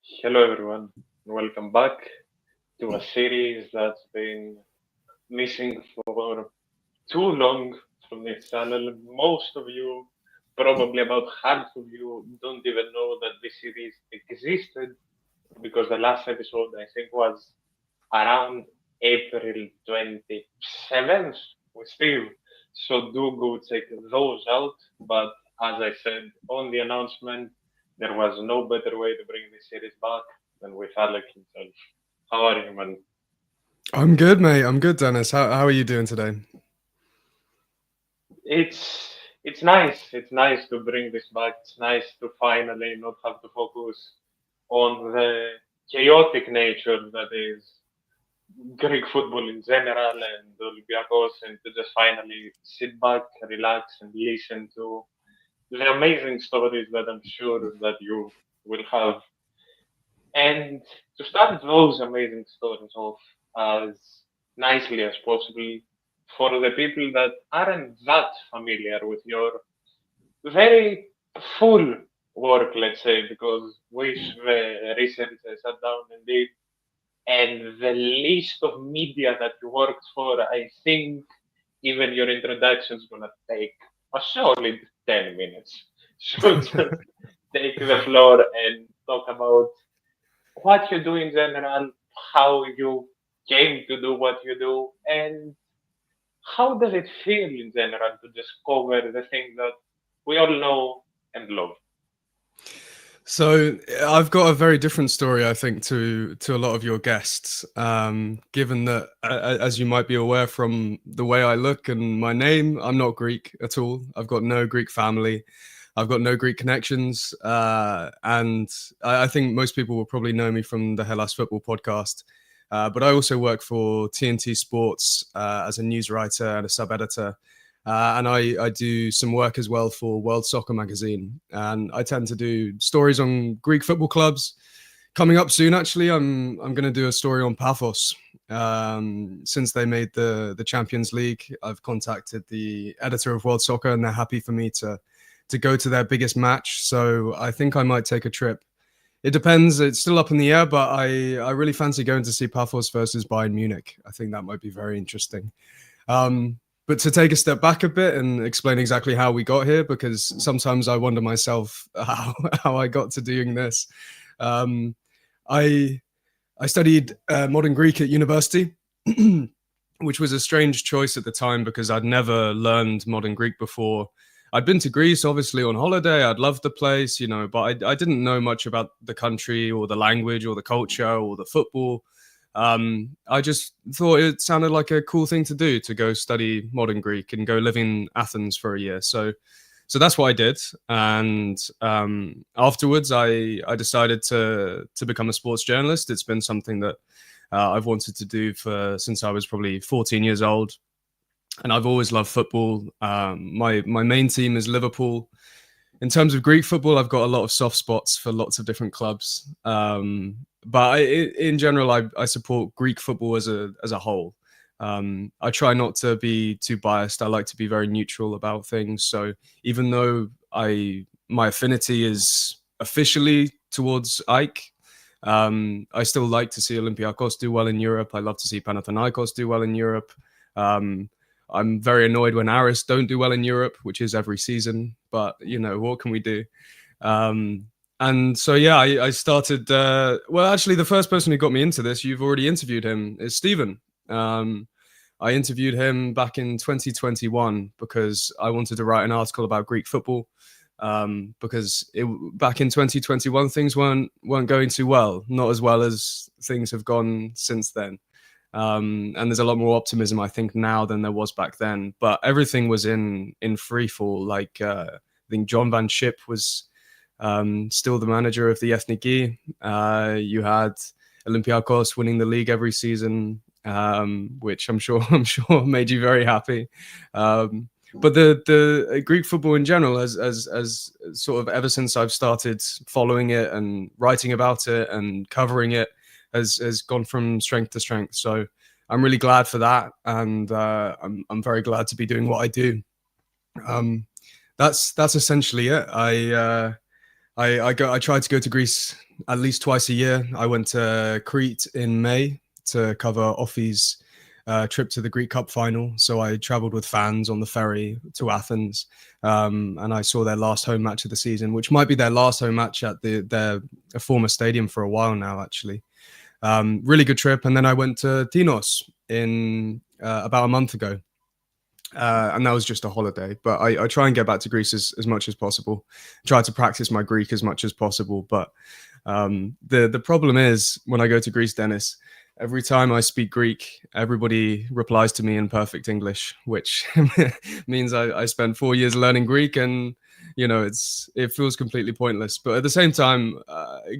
Hello everyone, welcome back to a series that's been missing for too long from this channel. Most of you, probably about half of you, don't even know that this series existed because the last episode I think was around April 27th with Steve. So do go check those out. But as I said on the announcement, there was no better way to bring this series back than with Alec himself. How are you, man? I'm good, mate. I'm good, Dennis. How are you doing today? It's nice. It's nice to bring this back. It's nice to finally not have to focus on the chaotic nature that is Greek football in general and Olympiacos, and to just finally sit back, relax, and listen to the amazing stories that I'm sure that you will have. And to start those amazing stories off as nicely as possible for the people that aren't that familiar with your very full work, let's say, because with the research I sat down and did, and the list of media that you worked for, I think even your introduction is gonna take a solid 10 minutes. So just take the floor and talk about what you do in general, how you came to do what you do, and how does it feel in general to just cover the thing that we all know and love. So I've got a very different story, I think, to a lot of your guests. Given that, as you might be aware from the way I look and my name, I'm not Greek at all. I've got no Greek family. I've got no Greek connections, and I think most people will probably know me from the Hellasfootball podcast. But I also work for TNT Sports as a news writer and a sub editor. And I do some work as well for World Soccer Magazine. And I tend to do stories on Greek football clubs. Coming up soon, actually, I'm going to do a story on Paphos. Since they made the Champions League, I've contacted the editor of World Soccer, and they're happy for me to go to their biggest match. So I think I might take a trip. It depends. It's still up in the air, but I really fancy going to see Paphos versus Bayern Munich. I think that might be very interesting. But to take a step back a bit and explain exactly how we got here, because sometimes I wonder myself how I got to doing this. Um, I I studied modern Greek at university, which was a strange choice at the time because I'd never learned modern Greek before. I'd been to Greece, obviously, on holiday. I'd loved the place, but I didn't know much about the country or the language or the culture or the football. I just thought it sounded like a cool thing to do to go study modern Greek and go live in Athens for a year. So that's what I did. And afterwards, I decided to become a sports journalist. It's been something that I've wanted to do since I was probably 14 years old. And I've always loved football. My main team is Liverpool. In terms of Greek football, I've got a lot of soft spots for lots of different clubs. But in general, I support Greek football as a whole. I try not to be too biased. I like to be very neutral about things. So even though my affinity is officially towards Ike, I still like to see Olympiacos do well in Europe. I love to see Panathinaikos do well in Europe. I'm very annoyed when Aris don't do well in Europe, which is every season. But, what can we do? And so, yeah, I started... actually, the first person who got me into this, you've already interviewed him, is Stephen. I interviewed him back in 2021 because I wanted to write an article about Greek football. Because back in 2021, things weren't going too well, not as well as things have gone since then. And there's a lot more optimism, I think, now than there was back then. But everything was in free fall. Like I think John Van Schip was still the manager of the Ethniki. You had Olympiacos winning the league every season, which I'm sure made you very happy. But the Greek football in general, as sort of ever since I've started following it and writing about it and covering it, has gone from strength to strength. So I'm really glad for that, and I'm very glad to be doing what I do. That's essentially it. I try to go to Greece at least twice a year. I went to Crete in May to cover Offie's trip to the Greek Cup final. So I traveled with fans on the ferry to Athens, and I saw their last home match of the season, which might be their last home match at their former stadium for a while now, actually. Really good trip. And then I went to Tinos in about a month ago. And that was just a holiday, but I try and get back to Greece as much as possible. Try to practice my Greek as much as possible. But the problem is when I go to Greece, Dennis, every time I speak Greek, everybody replies to me in perfect English, which means I spent 4 years learning Greek, and it feels completely pointless. But at the same time,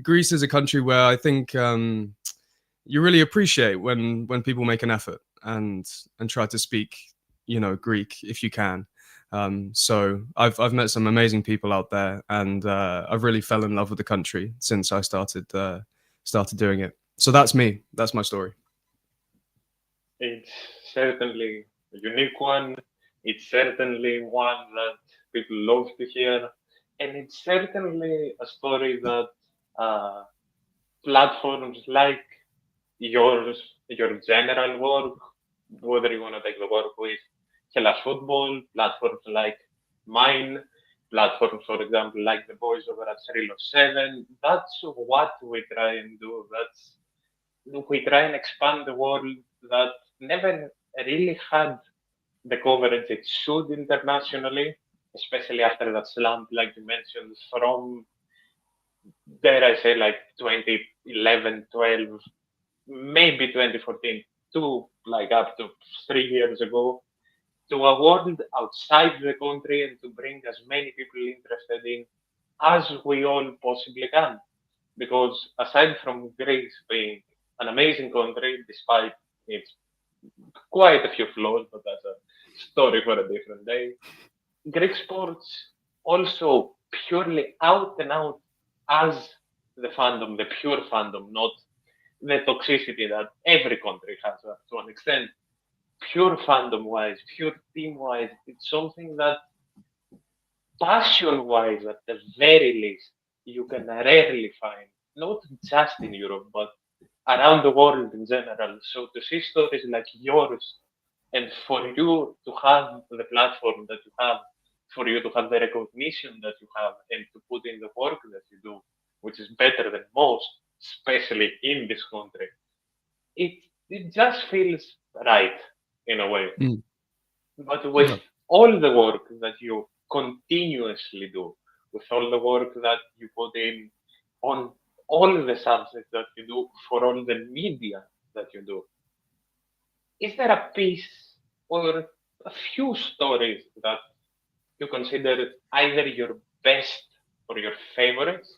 Greece is a country where I think you really appreciate when people make an effort and try to speak Greek if you can. So I've met some amazing people out there, and I've really fell in love with the country since I started doing it. So that's me. That's my story. It's certainly a unique one. It's certainly one that people love to hear, and it's certainly a story that platforms like yours, your general work, whether you want to take the work with Hellasfootball, platforms like mine, platforms, for example, like the boys over at Thrylos 7. That's what we try and do. We try and expand the world that never really had the coverage it should internationally, especially after that slump, like you mentioned, from, dare I say, like 2011, 12, maybe 2014, to like up to 3 years ago, to a world outside the country, and to bring as many people interested in as we all possibly can. Because aside from Greece being an amazing country, despite its quite a few flaws, but that's a story for a different day, Greek sports also purely out and out as the fandom, the pure fandom, not the toxicity that every country has to an extent. Pure fandom wise, pure team wise, it's something that passion wise, at the very least, you can rarely find, not just in Europe, but around the world in general. So to see stories like yours, and for you to have the platform that you have, for you to have the recognition that you have, and to put in the work that you do, which is better than most, especially in this country, it it just feels right in a way. Mm. But with all the work that you continuously do, with all the work that you put in on all the subjects that you do, for all the media that you do, is there a piece or a few stories that you consider either your best or your favorites?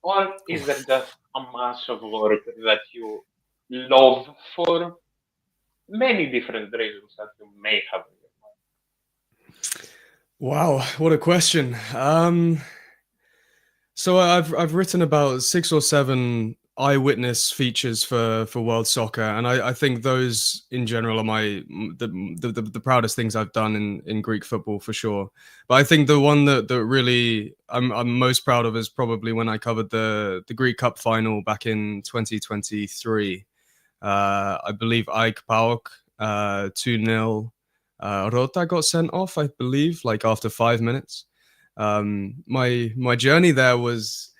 Or is there just a mass of work that you love for many different reasons that you may have in your mind? Wow, what a question. So I've written about 6 or 7 eyewitness features for World Soccer, and I think those in general are the proudest things I've done in Greek football for sure. But I think the one that really I'm most proud of is probably when I covered the Greek Cup final back in 2023. I believe Ike Pauk 2-0. Rota got sent off, I believe, like after 5 minutes. My journey there was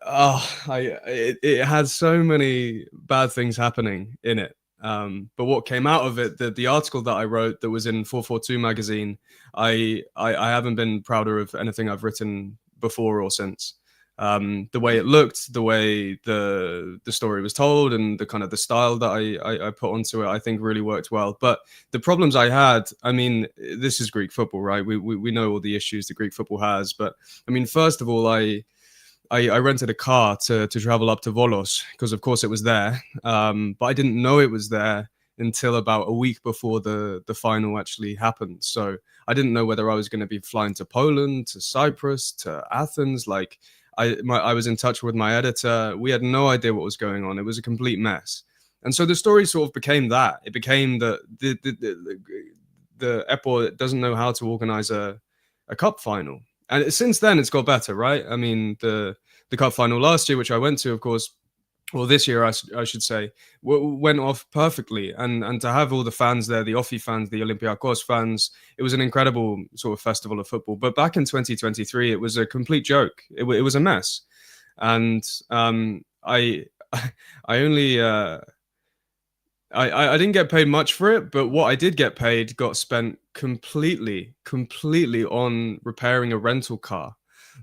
it had so many bad things happening in it. But what came out of it, the article that I wrote that was in 442 magazine, I haven't been prouder of anything I've written before or since. The way it looked, the way the story was told, and the kind of the style that I put onto it, I think really worked well. But the problems I had, I mean, this is Greek football, right? We know all the issues that Greek football has. But I mean, first of all, I rented a car to travel up to Volos because, of course, it was there. But I didn't know it was there until about a week before the final actually happened. So I didn't know whether I was going to be flying to Poland, to Cyprus, to Athens. Like I was in touch with my editor. We had no idea what was going on. It was a complete mess. And so the story sort of became that. It became that the EPO doesn't know how to organize a cup final. And since then, it's got better, right? I mean, the cup final last year, which I went to, of course, well, this year I should say, went off perfectly, and to have all the fans there, the Offi fans, the Olympiacos fans, it was an incredible sort of festival of football. But back in 2023, it was a complete joke. It was a mess, and I I only I didn't get paid much for it, but what I did get paid got spent completely on repairing a rental car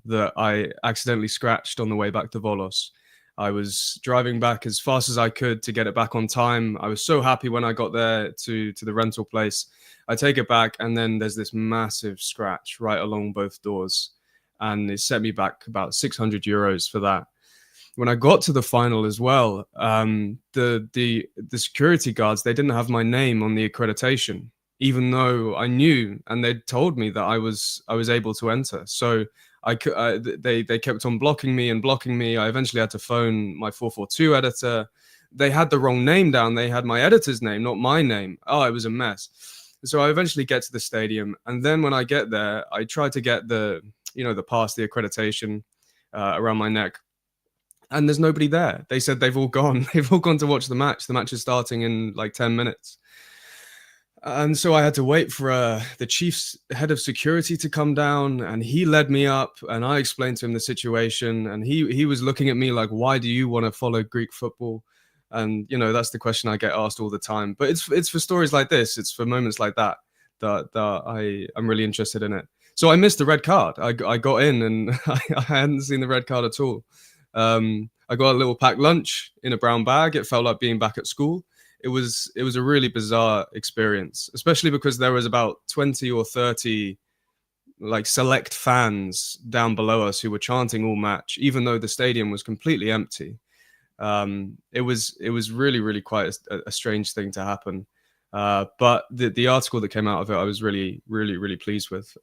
that I accidentally scratched on the way back to Volos. I was driving back as fast as I could to get it back on time. I was so happy when I got there to the rental place. I take it back, and then there's this massive scratch right along both doors, and it set me back about 600 euros for that. When I got to the final as well, the security guards, they didn't have my name on the accreditation, even though I knew, and they'd told me that I was able to enter. So they kept on blocking me. I eventually had to phone my 442 editor. They had the wrong name down. They had my editor's name, not my name. Oh, it was a mess. So I eventually get to the stadium, and then when I get there, I try to get the pass, the accreditation around my neck. And there's nobody there. They said they've all gone. They've all gone to watch the match. The match is starting in like 10 minutes. And so I had to wait for the chief's head of security to come down, and he led me up, and I explained to him the situation, and he was looking at me like, why do you want to follow Greek football? And, that's the question I get asked all the time. But it's for stories like this. It's for moments like that I'm really interested in it. So I missed the red card. I got in, and I hadn't seen the red card at all. I got a little packed lunch in a brown bag. It felt like being back at school. It was a really bizarre experience, especially because there was about 20 or 30 like select fans down below us who were chanting all match, even though the stadium was completely empty. It was really quite a strange thing to happen. But the article that came out of it, I was really pleased with.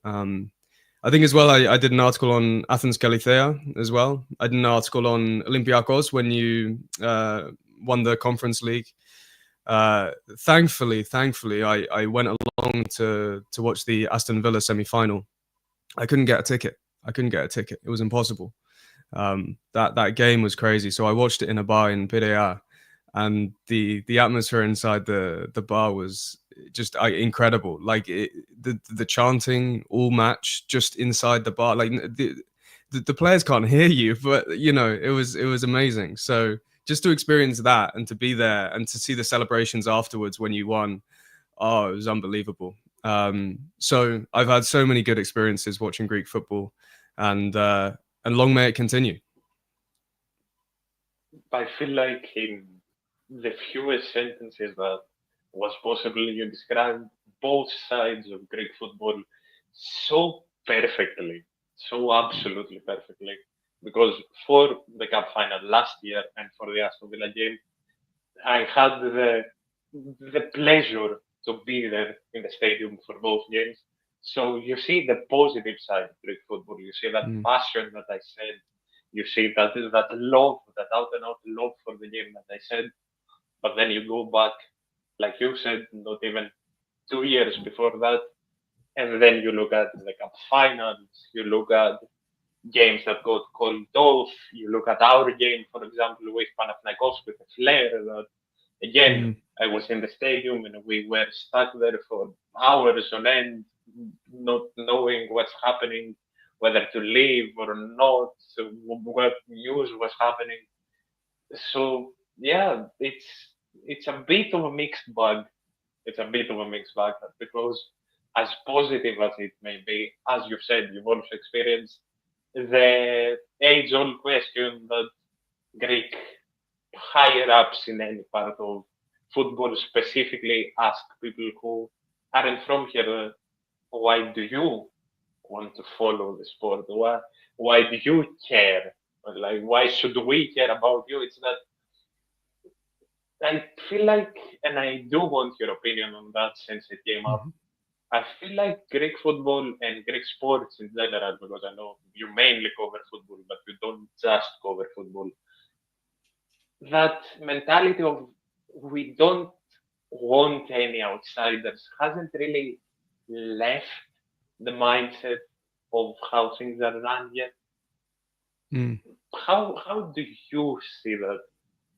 I think as well, I did an article on Athens Kalithea as well. I did an article on Olympiacos when you won the Conference League. Thankfully, I went along to watch the Aston Villa semi-final. I couldn't get a ticket. It was impossible. That game was crazy. So I watched it in a bar in Piraeus, and the atmosphere inside the bar was just incredible. Like the chanting all match just inside the bar. Like the players can't hear you, but it was amazing. So just to experience that and to be there and to see the celebrations afterwards when you won, it was unbelievable. So I've had so many good experiences watching Greek football, and long may it continue. I feel like in the fewest sentences that was possible, you described both sides of Greek football so perfectly, so absolutely perfectly. Because for the cup final last year and for the Aston Villa game, I had the pleasure to be there in the stadium for both games. So you see the positive side of Greek football. You see that passion that I said. You see that love, that out and out love for the game that I said. But then you go back, like you said, not even 2 years before that, and then you look at the cup finals. You look at games that got called off. You look at our game, for example, with Panathinaikos with a flair that, again, I was in the stadium and we were stuck there for hours on end, not knowing what's happening, whether to leave or not, what news was happening. So yeah, it's a bit of a mixed bag. It's a bit of a mixed bag because as positive as it may be, as you've said, you've also experienced the age-old question that Greek higher ups in any part of football specifically ask people who aren't from here, why do you want to follow the sport? Why do you care? Like, why should we care about you? It's that I feel like, and I do want your opinion on that since it came up. I feel like Greek football and Greek sports in general, because I know you mainly cover football, but you don't just cover football. That mentality of we don't want any outsiders hasn't really left the mindset of how things are run yet. Mm. How do you see that?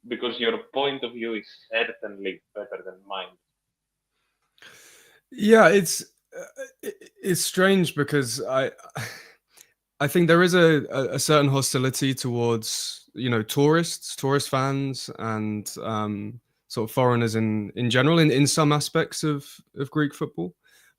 Because your point of view is certainly better than mine. Yeah, it's strange because I think there is a certain hostility towards, you know, tourist fans, and sort of foreigners in general in some aspects of Greek football.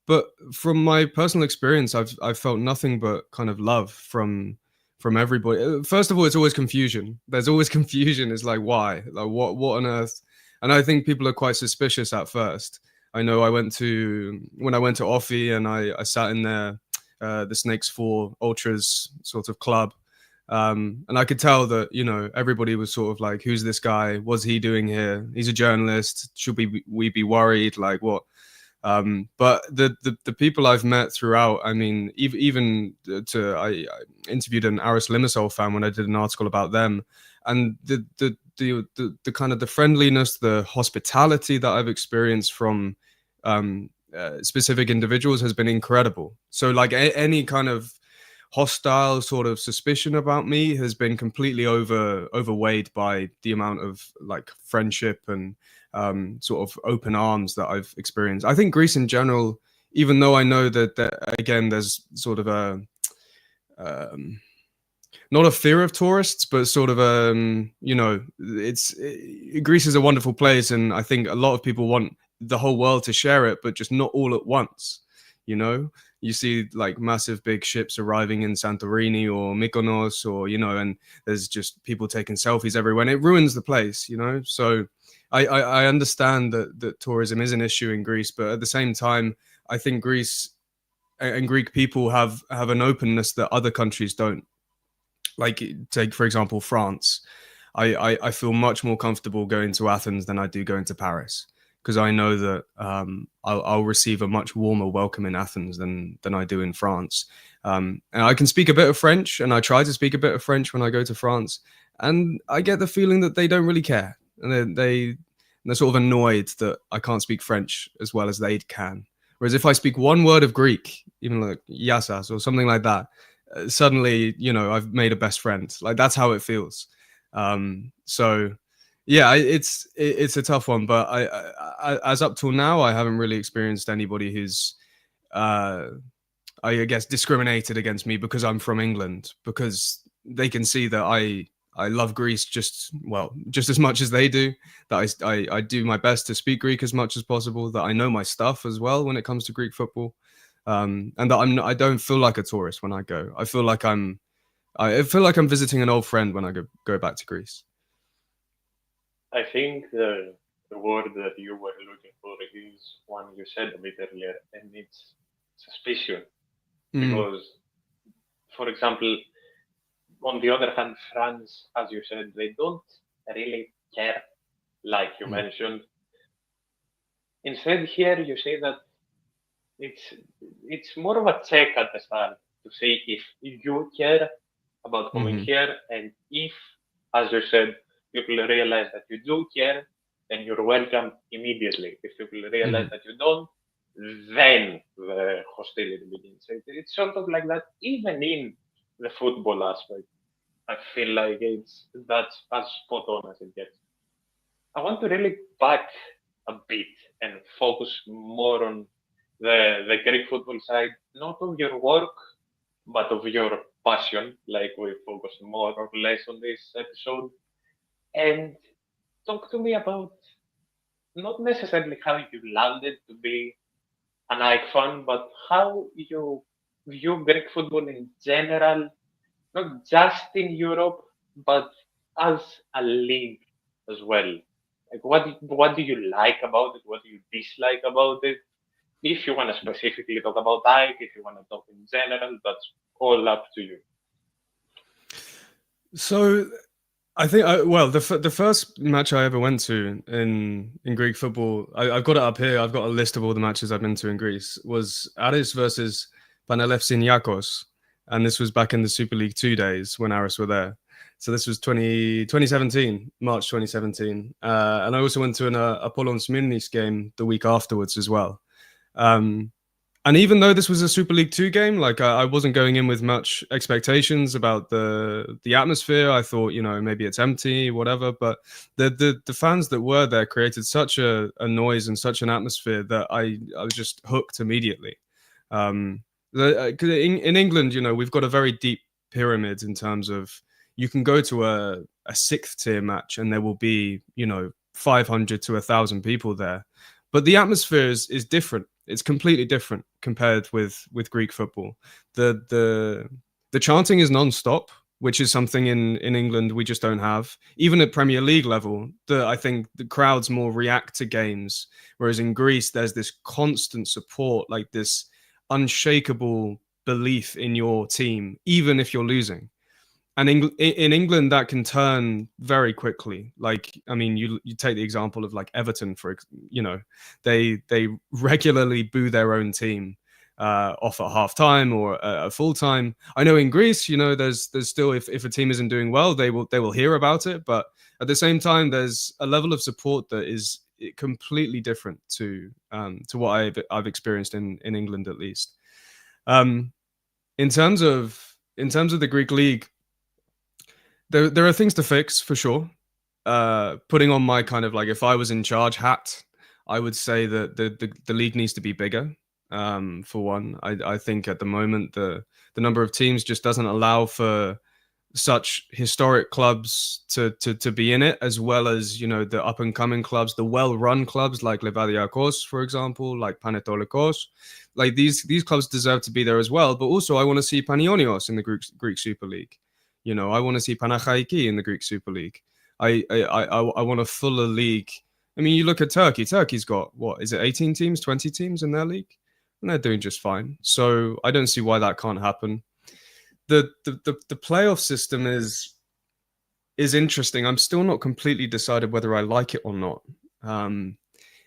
But from my personal experience, I've felt nothing but kind of love from everybody. First of all, it's always confusion. There's always confusion. It's like, why? Like, what on earth? And I think people are quite suspicious at first. I know when I went to Offi and I sat in there, the Snakes 4 Ultras sort of club. And I could tell that, you know, everybody was sort of like, who's this guy? What's he doing here? He's a journalist. Should we be worried? Like, what? But the people I've met throughout, I mean, even I interviewed an Aris Limassol fan when I did an article about them, and the kind of the friendliness, the hospitality that I've experienced from specific individuals has been incredible. So like any kind of hostile sort of suspicion about me has been completely overweighed by the amount of like friendship and sort of open arms that I've experienced. I think Greece in general, even though I know that again there's sort of a not a fear of tourists, but sort of you know, Greece is a wonderful place, and I think a lot of people want the whole world to share it, but just not all at once. You know, you see like massive big ships arriving in Santorini or Mykonos, or, you know, and there's just people taking selfies everywhere, and it ruins the place, you know. So I understand that tourism is an issue in Greece, but at the same time, I think Greece and Greek people have an openness that other countries don't. Like, take for example France. I feel much more comfortable going to Athens than I do going to Paris, because I know that I'll receive a much warmer welcome in Athens than I do in France. And I can speak a bit of French, and I try to speak a bit of French when I go to France, and I get the feeling that they don't really care, and they're sort of annoyed that I can't speak French as well as they can. Whereas if I speak one word of Greek, even like yasas or something like that, suddenly, you know, I've made a best friend. Like, that's how it feels. So yeah, it's a tough one, but I as up till now, I haven't really experienced anybody who's I guess discriminated against me because I'm from England, because they can see that I love Greece just as much as they do, that I do my best to speak Greek as much as possible, that I know my stuff as well when it comes to Greek football, and that I don't feel like a tourist when I go. I feel like I'm visiting an old friend when I go back to Greece. I think the word that you were looking for is one you said a bit earlier, and it's suspicion. Because, for example, on the other hand, France, as you said, they don't really care, like you mentioned. Instead, here you say that it's more of a check at the start to see if you care about coming here, and if, as you said, people realize that you do care, then you're welcome immediately. If people realize that you don't, then the hostility begins. It's sort of like that, even in the football aspect. I feel like that's as spot on as it gets. I want to really back a bit and focus more on the Greek football side, not of your work, but of your passion, like we focus more or less on this episode. And talk to me about not necessarily how you landed to be an Ike fan, but how you view Greek football in general, not just in Europe, but as a league as well. Like, what do you like about it? What do you dislike about it? If you want to specifically talk about Ike, if you want to talk in general, that's all up to you. So I think, the first match I ever went to in Greek football, I've got it up here. I've got a list of all the matches I've been to in Greece. Was Aris versus Panelefsiniakos, and this was back in the Super League 2 days when Aris were there. So this was 2017, March 2017, and I also went to an Apollon Smyrnis game the week afterwards as well. And even though this was a Super League 2 game, like I wasn't going in with much expectations about the atmosphere. I thought, maybe it's empty, whatever. But the fans that were there created such a noise and such an atmosphere that I was just hooked immediately. 'Cause in England, we've got a very deep pyramid in terms of you can go to a sixth tier match and there will be 500 to 1,000 people there, but the atmosphere is different. It's completely different compared with Greek football. The chanting is non-stop, which is something in England we just don't have. Even at Premier League level, I think the crowds more react to games, whereas in Greece there's this constant support, like this unshakable belief in your team, even if you're losing. And in England, that can turn very quickly. Like, I mean, you take the example of like Everton, they regularly boo their own team off at half time or at full time. I know in Greece, there's still, if a team isn't doing well, they will hear about it. But at the same time, there's a level of support that is completely different to what I've experienced in England, at least. In terms of the Greek league, there are things to fix for sure. Putting on my kind of like, if I was in charge hat, I would say that the league needs to be bigger. For one, I think at the moment the number of teams just doesn't allow for such historic clubs to be in it, as well as the up and coming clubs, the well run clubs like Olympiacos, for example, like Panetolikos. Like these clubs deserve to be there as well. But also, I want to see Panionios in the Greek Super League. I want to see Panathinaiki in the Greek Super League. I want a fuller league. I mean, you look at Turkey. Turkey's got, what is it, 18 teams, 20 teams in their league, and they're doing just fine. So I don't see why that can't happen. The playoff system is interesting. I'm still not completely decided whether I like it or not.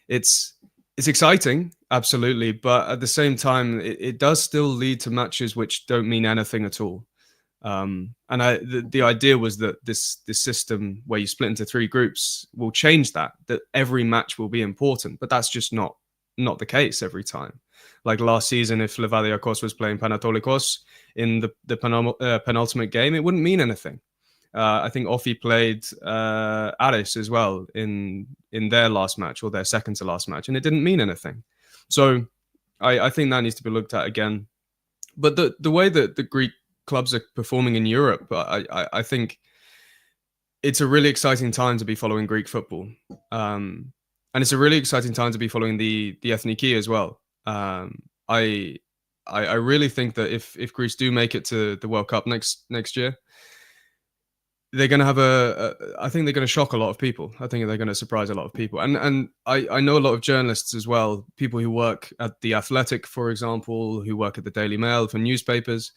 It's exciting, absolutely, but at the same time, it does still lead to matches which don't mean anything at all. And the idea was that this system where you split into 3 groups will change that every match will be important, but that's just not the case every time. Like last season, if Olympiacos was playing Panetolikos in the penultimate game, it wouldn't mean anything. I think Offi played Aris as well in their last match, or their second to last match, and it didn't mean anything. So I think that needs to be looked at again. But the way that the Greek clubs are performing in Europe, I think it's a really exciting time to be following Greek football, and it's a really exciting time to be following the Ethniki as well. I really think that if Greece do make it to the World Cup next year, they're going to have I think they're going to shock a lot of people. I think they're going to surprise a lot of people. And I know a lot of journalists as well, people who work at The Athletic, for example, who work at the Daily Mail for newspapers.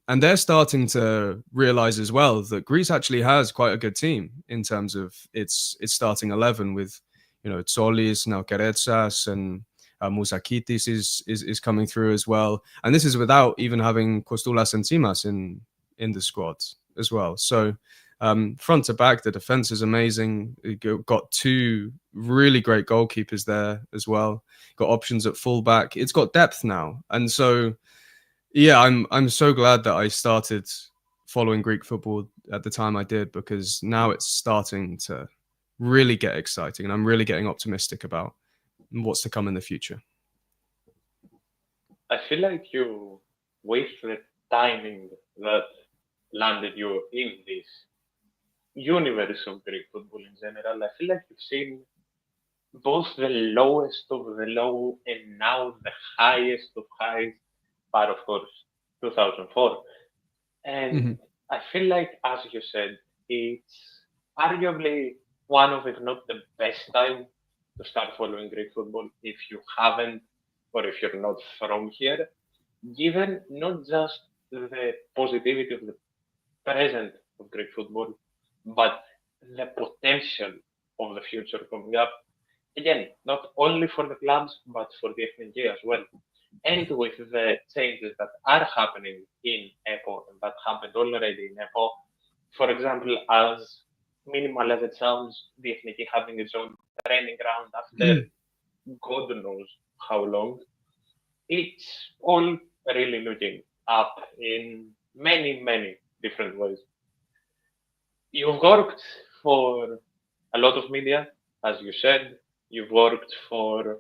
And they're starting to realize as well that Greece actually has quite a good team in terms of its starting 11 with, Tsolis, now Keretsas, and Mousakitis is coming through as well. And this is without even having Kostoulas and Tsimas in the squad as well. So front to back, the defense is amazing. Got 2 really great goalkeepers there as well. Got options at fullback. It's got depth now. And so, yeah, I'm so glad that I started following Greek football at the time I did, because now it's starting to really get exciting, and I'm really getting optimistic about what's to come in the future. I feel like you, with the timing that landed you in this universe of Greek football in general, I feel like you've seen both the lowest of the low and now the highest of highs, but of course 2004. And I feel like, as you said, it's arguably one of, if not the best time to start following Greek football if you haven't, or if you're not from here, given not just the positivity of the present of Greek football, but the potential of the future coming up. Again, not only for the clubs, but for the FNG as well. And with the changes that are happening in EPO and that happened already in EPO, for example, as minimal as it sounds, the FNG having its own training ground after God knows how long, it's all really looking up in many, many different ways. You've worked for a lot of media, as you said. You've worked for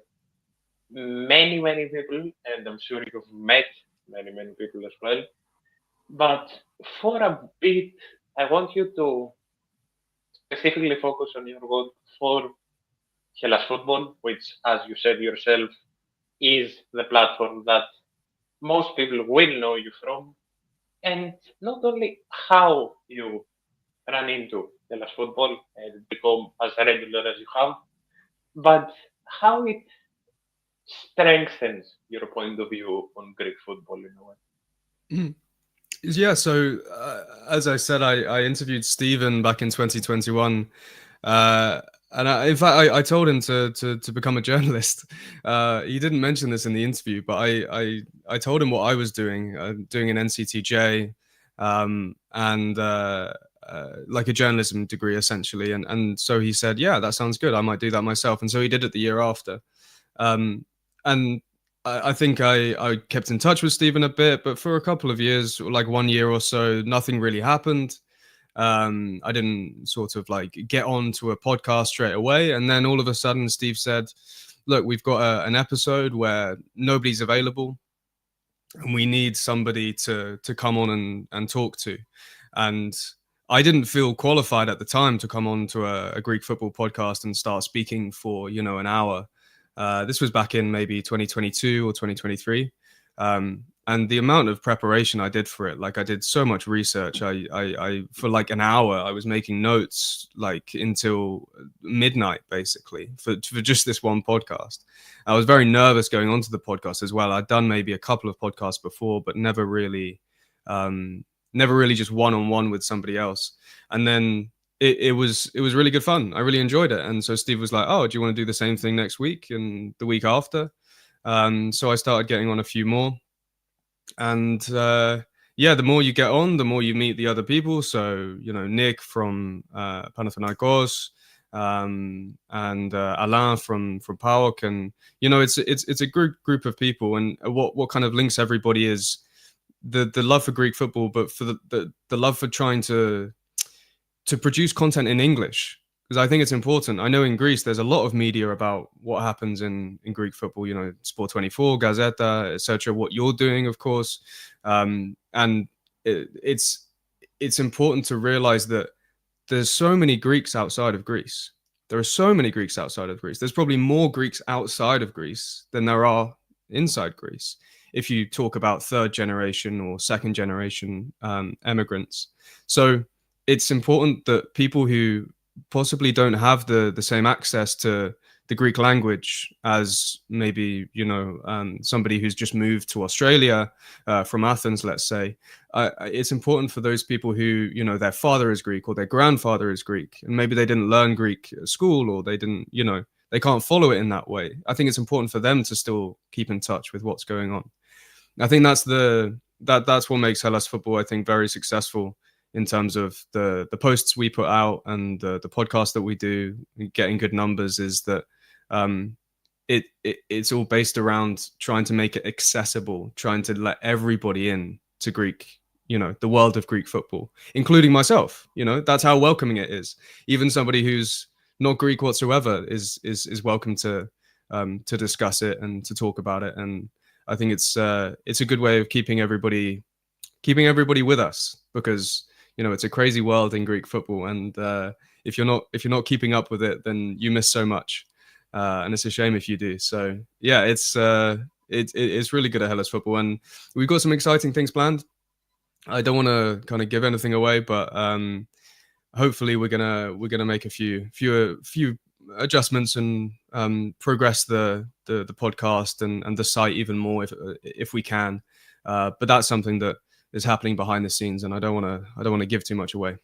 many, many people, and I'm sure you've met many, many people as well. But for a bit, I want you to specifically focus on your work for Hellasfootball, which, as you said yourself, is the platform that most people will know you from, and not only how you run into Hellasfootball and become as regular as you have, but how it strengthens your point of view on Greek football in a way. Yeah, so as I said, I interviewed Stephen back in 2021, and in fact, I told him to become a journalist. He didn't mention this in the interview, but I told him what I was doing, doing an NCTJ, and like a journalism degree essentially, and so he said, yeah, that sounds good. I might do that myself, and so he did it the year after. And I think I kept in touch with Stephen a bit, but for a couple of years, like 1 year or so, nothing really happened. I didn't sort of like get onto a podcast straight away. And then all of a sudden, Steve said, look, we've got an episode where nobody's available and we need somebody to come on and talk to. And I didn't feel qualified at the time to come on to a Greek football podcast and start speaking for, an hour. This was back in maybe 2022 or 2023. And the amount of preparation I did for it, like I did so much research. I for like an hour, I was making notes like until midnight, basically, for just this one podcast. I was very nervous going onto the podcast as well. I'd done maybe a couple of podcasts before, but never really just one-on-one with somebody else. And then it was really good fun. I really enjoyed it. And so Steve was like, oh, do you want to do the same thing next week and the week after? So I started getting on a few more. And yeah, the more you get on, the more you meet the other people. So, Nick from Panathinaikos, and Alain from PAOK. And, it's a group of people. And what kind of links everybody is the love for Greek football, but for the love for trying to produce content in English, because I think it's important. I know in Greece there's a lot of media about what happens in Greek football, Sport 24, Gazzeta, etc. What you're doing, of course, and it's important to realize that there's so many Greeks outside of Greece. There are so many Greeks outside of Greece. There's probably more Greeks outside of Greece than there are inside Greece, if you talk about third generation or second generation immigrants. So it's important that people who possibly don't have the same access to the Greek language as maybe somebody who's just moved to Australia from Athens, let's say, it's important for those people who their father is Greek or their grandfather is Greek, and maybe they didn't learn Greek at school, or they didn't they can't follow it in that way. I think it's important for them to still keep in touch with what's going on. I think that's what makes Hellasfootball, I think, very successful in terms of the posts we put out and the podcast that we do, getting good numbers, is that it's all based around trying to make it accessible, trying to let everybody in to Greek, the world of Greek football, including myself. That's how welcoming it is. Even somebody who's not Greek whatsoever is welcome to discuss it and to talk about it. And I think it's a good way of keeping everybody with us, because it's a crazy world in Greek football, and if you're not keeping up with it, then you miss so much, and it's a shame if you do. So yeah, it's really good at Hellasfootball, and we've got some exciting things planned. I don't want to kind of give anything away, but hopefully we're gonna make a few adjustments and progress the podcast and the site even more if we can. But that's something that is happening behind the scenes, and I don't want to give too much away.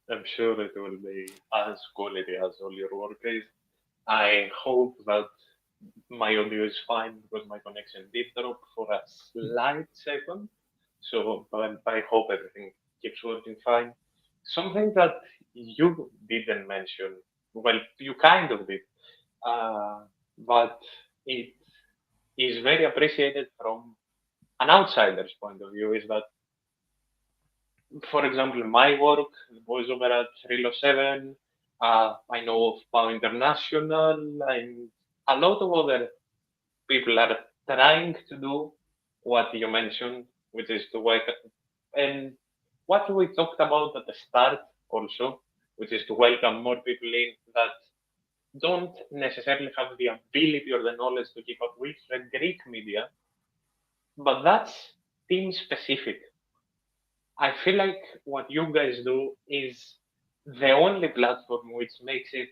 I'm sure it will be as quality as all your work is. I hope that my audio is fine, because my connection did drop for a slight second. So, but I hope everything keeps working fine. Something that you didn't mention, well, you kind of did, but it is very appreciated from an outsider's point of view is that, for example, my work, the boys over at Thrylos 7, I know of PAO International, and a lot of other people are trying to do what you mentioned, which is to work. And what we talked about at the start also, which is to welcome more people in that don't necessarily have the ability or the knowledge to keep up with the Greek media, but that's team specific. I feel like what you guys do is the only platform which makes it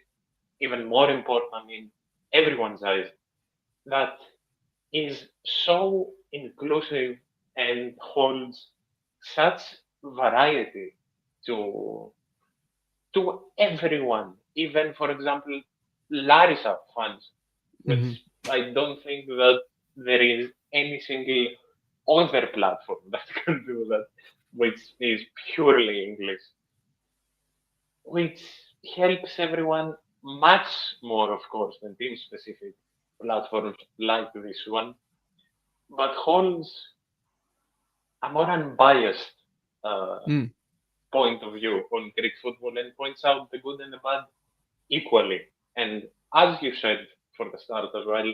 even more important in everyone's eyes. That is so inclusive and holds such variety to everyone. Even, for example, Larissa fans, which I don't think that there is any single other platform that can do that, which is purely English, which helps everyone much more, of course, than team-specific platforms like this one, but holds a more unbiased uh, point of view on Greek football and points out the good and the bad equally. And as you said for the start as well,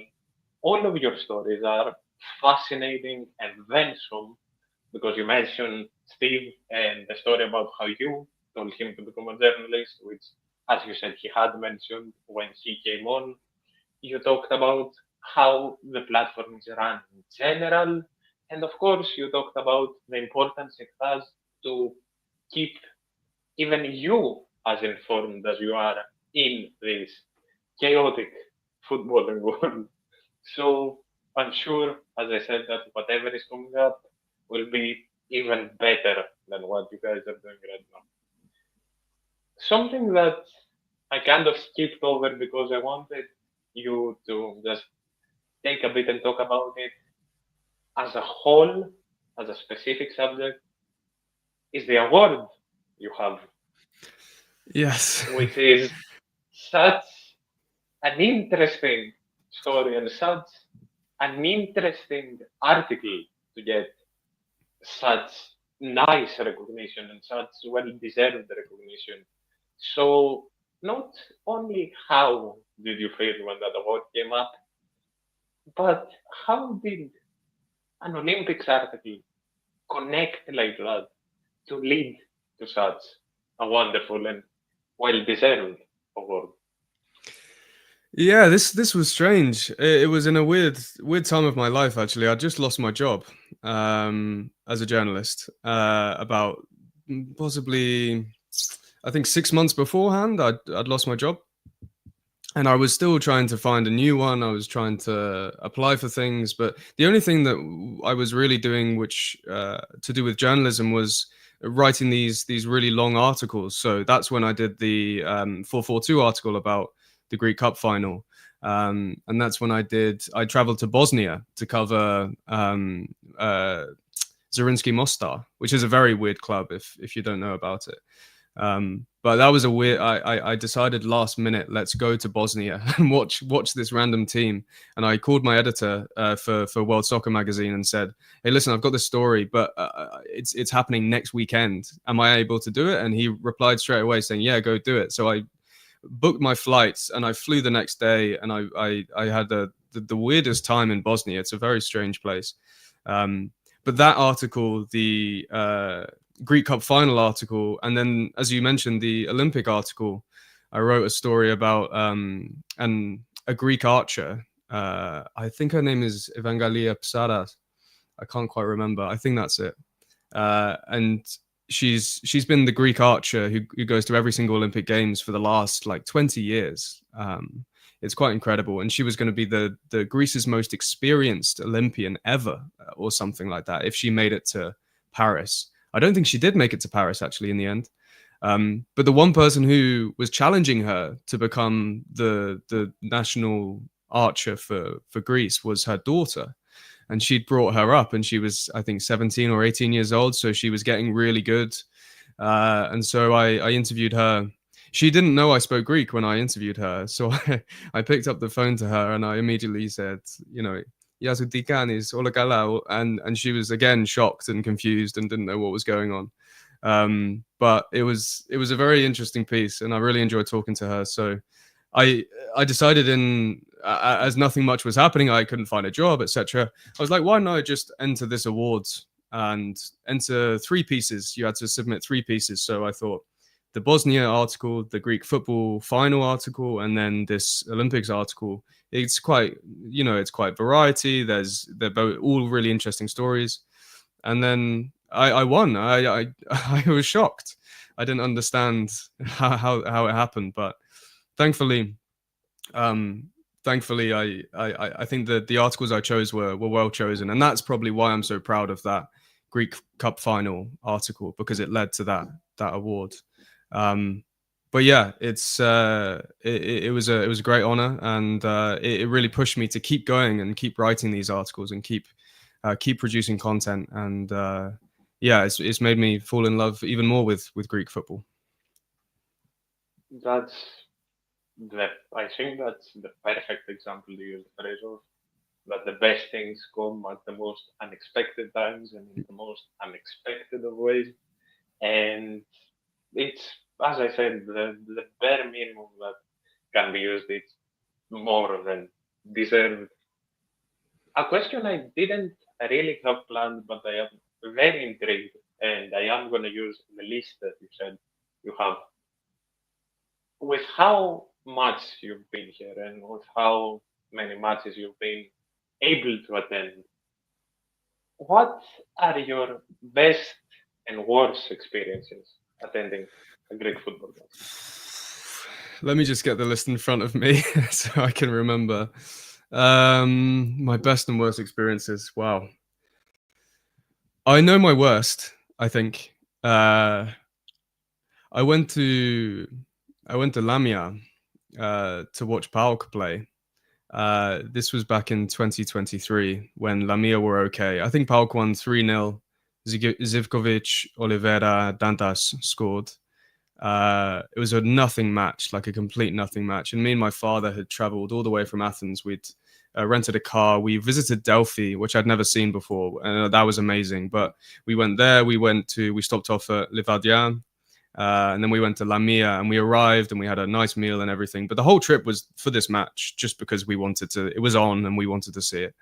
all of your stories are fascinating and then some, because you mentioned Steve and the story about how you told him to become a journalist, which, as you said, he had mentioned when he came on. You talked about how the platform is run in general, and of course, you talked about the importance it has to keep even you as informed as you are in this chaotic footballing world. So I'm sure, as I said, that whatever is coming up will be even better than what you guys are doing right now. Something that I kind of skipped over because I wanted you to just take a bit and talk about it as a whole, as a specific subject, is the award you have. Yes. Which is such an interesting story and such an interesting article to get such nice recognition and such well deserved recognition. So, not only how did you feel when that award came up, but how did an Olympics article connect like that to lead to such a wonderful and well deserved award? Yeah, this was strange. It was in a weird time of my life. Actually, I just lost my job as a journalist. About possibly, I think 6 months beforehand, I'd lost my job, and I was still trying to find a new one. I was trying to apply for things, but the only thing that I was really doing, which to do with journalism, was writing these really long articles. So that's when I did the 442 article about the Greek Cup final. And that's when I traveled to Bosnia to cover Zrinski Mostar, which is a very weird club if you don't know about it. But that was a weird. I decided last minute, let's go to Bosnia and watch this random team. And I called my editor for World Soccer Magazine and said, "Hey, listen, I've got this story, but it's happening next weekend. Am I able to do it?" And he replied straight away saying, "Yeah, go do it." So I booked my flights and I flew the next day. And I had the weirdest time in Bosnia. It's a very strange place. But that article, the Greek Cup final article, and then, as you mentioned, the Olympic article, I wrote a story about a Greek archer. I think her name is Evangelia Psaras. I can't quite remember. I think that's it. And she's been the Greek archer who goes to every single Olympic Games for the last like 20 years. It's quite incredible. And she was going to be the Greece's most experienced Olympian ever, or something like that, if she made it to Paris. I don't think she did make it to Paris, actually, in the end. But the one person who was challenging her to become the national archer for Greece was her daughter. And she'd brought her up, and she was, I think, 17 or 18 years old. So she was getting really good. And so I interviewed her. She didn't know I spoke Greek when I interviewed her. So I picked up the phone to her and I immediately said, Yazudikanis, Olagalau, and she was again shocked and confused and didn't know what was going on. But it was a very interesting piece, and I really enjoyed talking to her. So I decided as nothing much was happening, I couldn't find a job, etc. I was like, why not just enter this awards and enter 3 pieces? You had to submit 3 pieces. So I thought the Bosnia article, the Greek football final article, and then this Olympics article. It's quite, it's quite variety. They're both all really interesting stories. And then I won. I was shocked. I didn't understand how it happened, but thankfully, I think that the articles I chose were well chosen, and that's probably why I'm so proud of that Greek Cup final article, because it led to that award. But yeah, it was a great honor, and it really pushed me to keep going and keep writing these articles and keep producing content. And yeah, it's made me fall in love even more with Greek football. I think that's the perfect example to use the phrase of, that the best things come at the most unexpected times and in the most unexpected of ways. And it's, as I said, the bare minimum that can be used. It's more than deserved. A question I didn't really have planned, but I am very intrigued, and I am going to use the list that you said you have. With how much you've been here and with how many matches you've been able to attend, what are your best and worst experiences attending a Greek football match? Let me just get the list in front of me so I can remember. My best and worst experiences. Wow. I know my worst, I think. I went to Lamia to watch PAOK play. This was back in 2023 when Lamia were okay. I think PAOK won 3-0. Zivkovic, Oliveira, Dantas scored. It was a nothing match, like a complete nothing match. And me and my father had traveled all the way from Athens. We'd rented a car. We visited Delphi, which I'd never seen before. And that was amazing. But we went there. We stopped off at Livadia. And then we went to Lamia, and we arrived and we had a nice meal and everything. But the whole trip was for this match, just because we wanted to. It was on and we wanted to see it.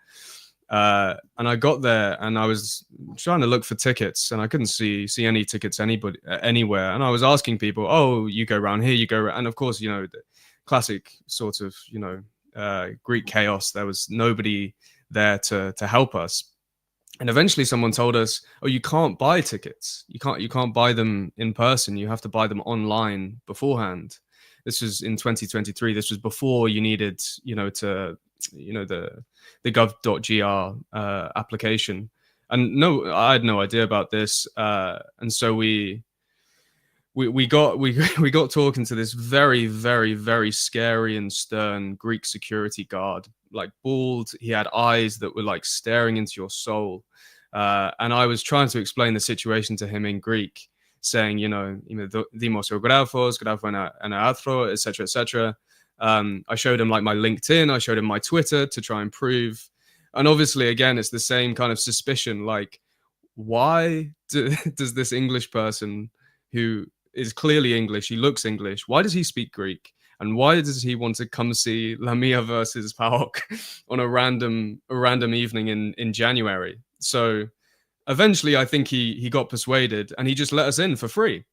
And I got there and I was trying to look for tickets, and I couldn't see any tickets anywhere. And I was asking people, "Oh, you go around here, you go around." And of course, the classic sort of Greek chaos. There was nobody there to help us. And eventually someone told us, "Oh, you can't buy tickets. You can't buy them in person. You have to buy them online beforehand." This was in 2023. This was before you needed, the gov.gr application. And no, I had no idea about this. And so we got talking to this very, very, very scary and stern Greek security guard, like bald. He had eyes that were like staring into your soul. And I was trying to explain the situation to him in Greek, saying, Dimosografos, grafo ένα άρθρο, etc., etc. I showed him like my LinkedIn, I showed him my Twitter to try and prove. And obviously, again, it's the same kind of suspicion. Like, why does this English person, who is clearly English, he looks English, why does he speak Greek? And why does he want to come see Lamia versus PAOK on a random evening in January? So eventually, I think he got persuaded, and he just let us in for free.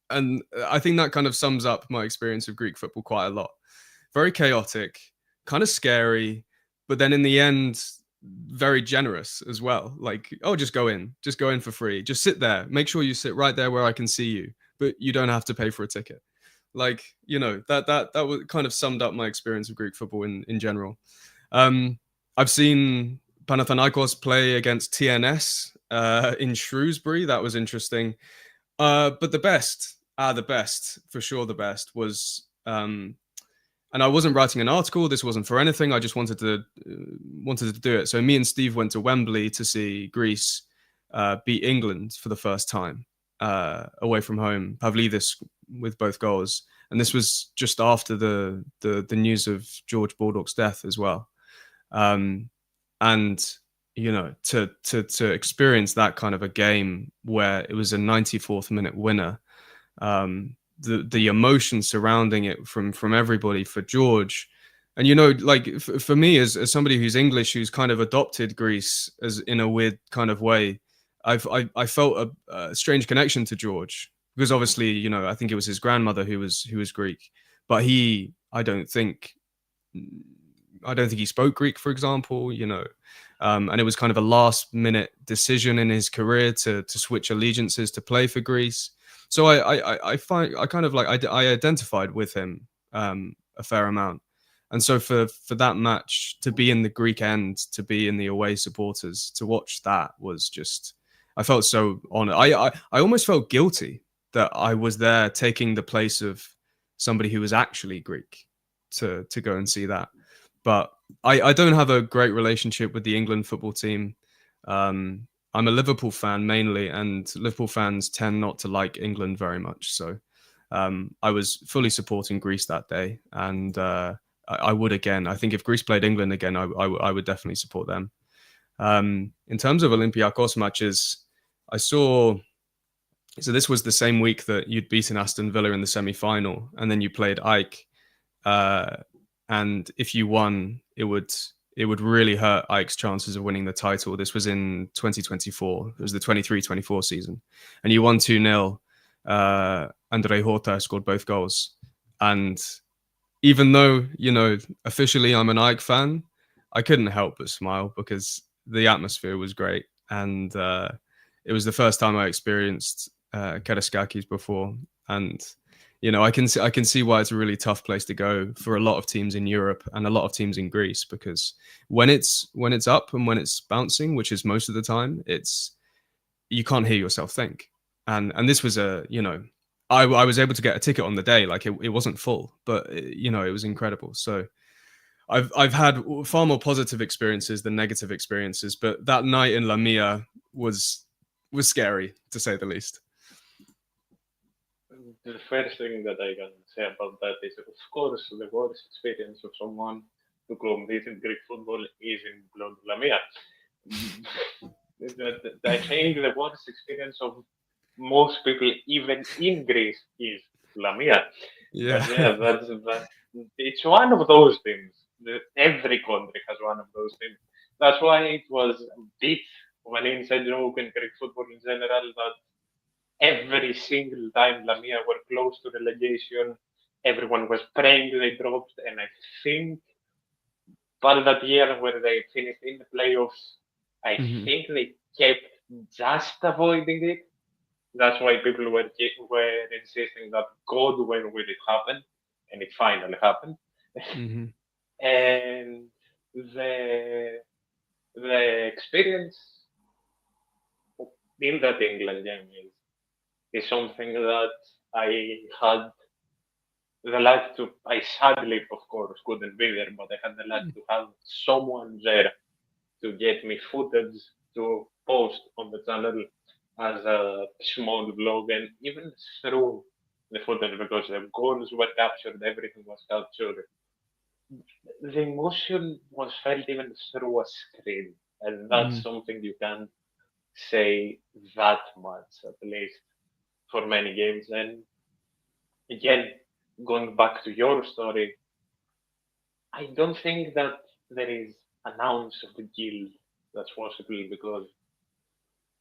And I think that kind of sums up my experience of Greek football quite a lot. Very chaotic, kind of scary, but then in the end, very generous as well. Like, oh, just go in for free. Just sit there. Make sure you sit right there where I can see you, but you don't have to pay for a ticket. Like, that was kind of summed up my experience of Greek football in general. I've seen Panathinaikos play against TNS in Shrewsbury. That was interesting. But the best for sure, the best was, and I wasn't writing an article. This wasn't for anything. I just wanted to do it. So me and Steve went to Wembley to see Greece beat England for the first time away from home. Pavlidis with both goals, and this was just after the news of George Baldock's death as well. And to experience that kind of a game where it was a 94th minute winner, the emotion surrounding it from everybody for George. And like for me as somebody who's English, who's kind of adopted Greece as in a weird kind of way, I felt a strange connection to George, because obviously I think it was his grandmother who was Greek, but I don't think he spoke Greek, for example, and it was kind of a last minute decision in his career to switch allegiances to play for Greece. So I identified with him a fair amount. And so for that match, to be in the Greek end, to be in the away supporters, to watch that was just, I felt so honored. I almost felt guilty that I was there taking the place of somebody who was actually Greek to go and see that. But I don't have a great relationship with the England football team. I'm a Liverpool fan mainly, and Liverpool fans tend not to like England very much. So I was fully supporting Greece that day, and I would again. I think if Greece played England again, I would definitely support them. In terms of Olympiacos matches, I saw. So this was the same week that you'd beaten Aston Villa in the semi-final, and then you played Ike. And if you won, it would really hurt Ike's chances of winning the title. This was in 2024. It was the 23-24 season, and you won 2-0. Andrei Horta scored both goals, and even though officially I'm an Ike fan, I couldn't help but smile because the atmosphere was great, and it was the first time I experienced Karaiskakis before, and I can see why it's a really tough place to go for a lot of teams in Europe and a lot of teams in Greece, because when it's up and when it's bouncing, which is most of the time, you can't hear yourself think. And this was I was able to get a ticket on the day, like it wasn't full, but it was incredible. So I've had far more positive experiences than negative experiences, but that night in Lamia was scary, to say the least. The first thing that I can say about that is, of course, the worst experience of someone to compete in Greek football is in Blood Lamia. I think the worst experience of most people, even in Greece, is Lamia. Yeah, But yeah, it's one of those things. Every country has one of those things. That's why it was a bit of an inside joke in Greek football in general that every single time Lamia were close to relegation, everyone was praying they dropped. And I think part of that year where they finished in the playoffs, I think they kept just avoiding it. That's why people were insisting that God, when will it happen? And it finally happened. And the experience in that England game is something that I had the luck to. I sadly, of course, couldn't be there, but I had the luck to have someone there to get me footage to post on the channel as a small vlog, and even through the footage, because the goals were captured, everything was captured. The emotion was felt even through a screen, and that's something you can't say that much, at least for many games. And again, going back to your story, I don't think that there is an ounce of guilt that's possible, because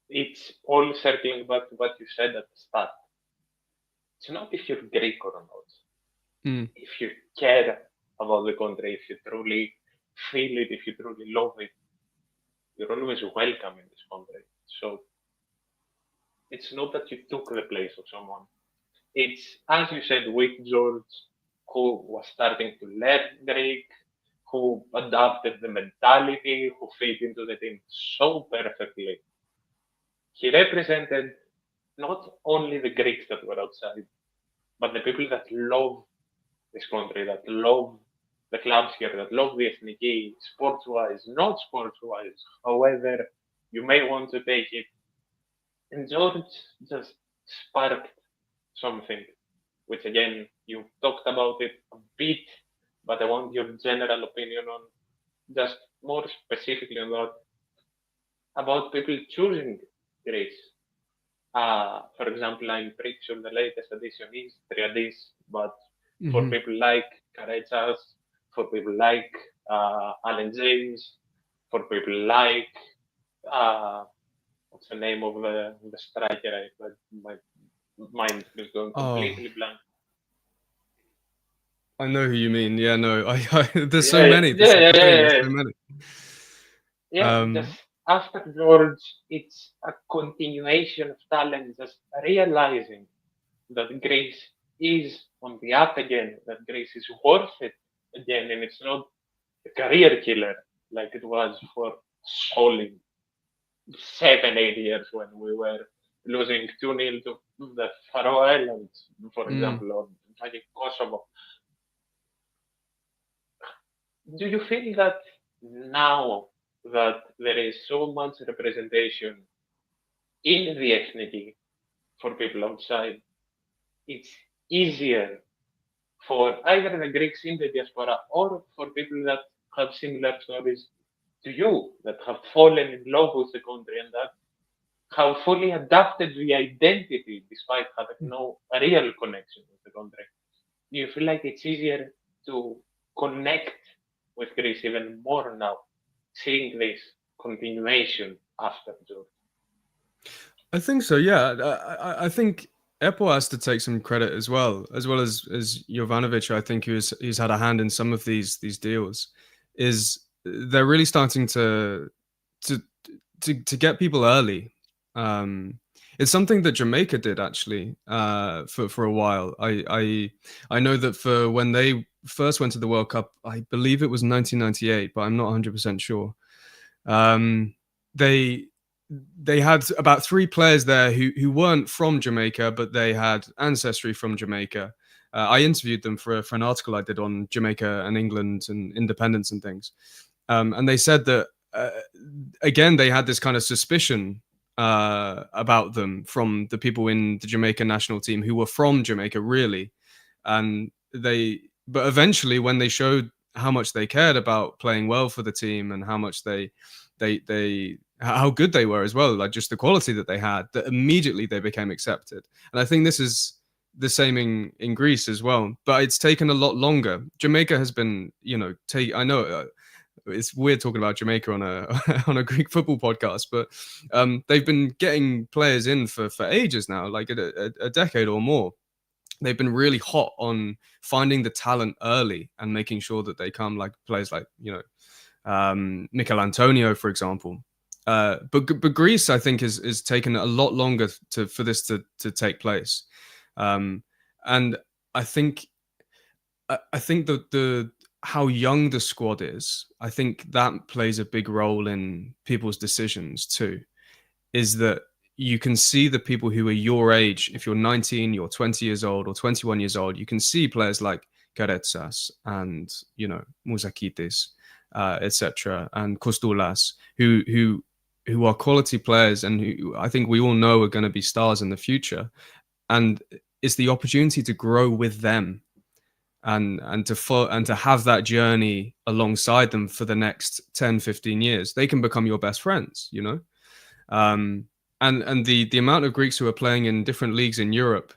it's all circling back to what you said at the start. It's not if you're Greek or not. If you care about the country, if you truly feel it, if you truly love it, you're always welcome in this country. So it's not that you took the place of someone. It's, as you said, with George, who was starting to learn Greek, who adapted the mentality, who fit into the team so perfectly. He represented not only the Greeks that were outside, but the people that love this country, that love the clubs here, that love the Ethniki, sports-wise, not sports-wise, however you may want to take it. And George just sparked something, which again, you talked about it a bit, but I want your general opinion on just more specifically about people choosing Greece. For example, I'm pretty sure the latest edition is Thrylos, but for people like Karetsas, for people like Alan James, for people like what's the name of the striker? My mind is going completely blank. I know who you mean. Yeah, no, there's so Yeah, many. yeah, This is yeah, the thing. yeah, There's yeah. so many. Just after George, it's a continuation of talent, just realizing that Greece is on the up again, that Greece is worth it again, and it's not a career killer like it was for solid 7, 8 years when we were losing 2-0 to the Faroe Islands, for example, or fucking Kosovo. Do you feel that now that there is so much representation in the ethnic for people outside, it's easier for either the Greeks in the diaspora or for people that have similar stories to you, that have fallen in love with the country and that have fully adapted the identity despite having no real connection with the country? Do you feel like it's easier to connect with Greece even more now, seeing this continuation after George? I think so. Yeah, I think Epo has to take some credit as well as Jovanovic. I think who's had a hand in some of these deals. Is they're really starting to get people early. It's something that Jamaica did actually for a while. I know that for when they first went to the World Cup, I believe it was 1998, but I'm not 100% sure. They had about 3 players there who weren't from Jamaica, but they had ancestry from Jamaica. I interviewed them for an article I did on Jamaica and England and independence and things. And they said that, again, they had this kind of suspicion about them from the people in the Jamaica national team who were from Jamaica, really. And but eventually, when they showed how much they cared about playing well for the team and how much how good they were as well, like just the quality that they had, that immediately they became accepted. And I think this is the same in Greece as well, but it's taken a lot longer. Jamaica has been, I know it's weird talking about Jamaica on a Greek football podcast, but they've been getting players in for ages now, like a decade or more. They've been really hot on finding the talent early and making sure that they come, like players like Mikel Antonio, for example. But Greece, I think, is taken a lot longer for this to take place, and I think the how young the squad is, I think that plays a big role in people's decisions too. Is that you can see the people who are your age, if you're 19, you're 20 years old or 21 years old, you can see players like Karetsas and Mouzakitis, etc., and Kostoulas, who are quality players and who I think we all know are going to be stars in the future. And it's the opportunity to grow with them and to have that journey alongside them for the next 10, 15 years. They can become your best friends, and the amount of Greeks who are playing in different leagues in Europe,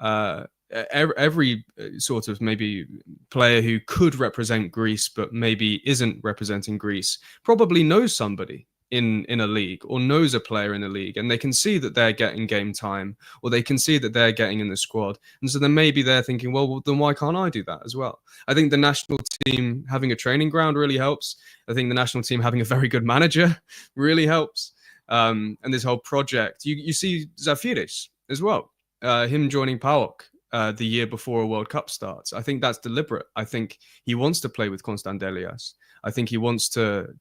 every sort of maybe player who could represent Greece but maybe isn't representing Greece probably knows somebody in a league or knows a player in a league, and they can see that they're getting game time or they can see that they're getting in the squad, and so then maybe they're thinking, well then why can't I do that as well? I think the national team having a training ground really helps. I think the national team having a very good manager really helps. And this whole project, you see Zafiris as well, him joining PAOK the year before a World Cup starts. I think that's deliberate. I think he wants to play with Constantelias. I think he wants to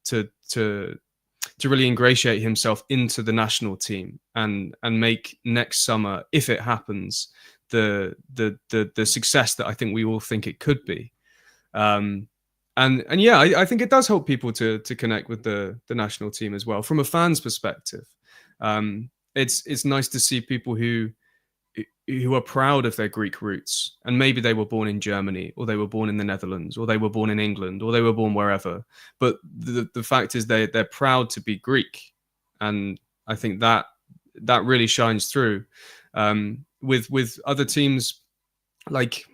really ingratiate himself into the national team and make next summer, if it happens, the success that I think we all think it could be. And yeah, I think it does help people to connect with the national team as well from a fan's perspective. It's nice to see people who who are proud of their Greek roots, and maybe they were born in Germany, or they were born in the Netherlands, or they were born in England, or they were born wherever. But the fact is they're proud to be Greek, and I think that really shines through. With other teams, like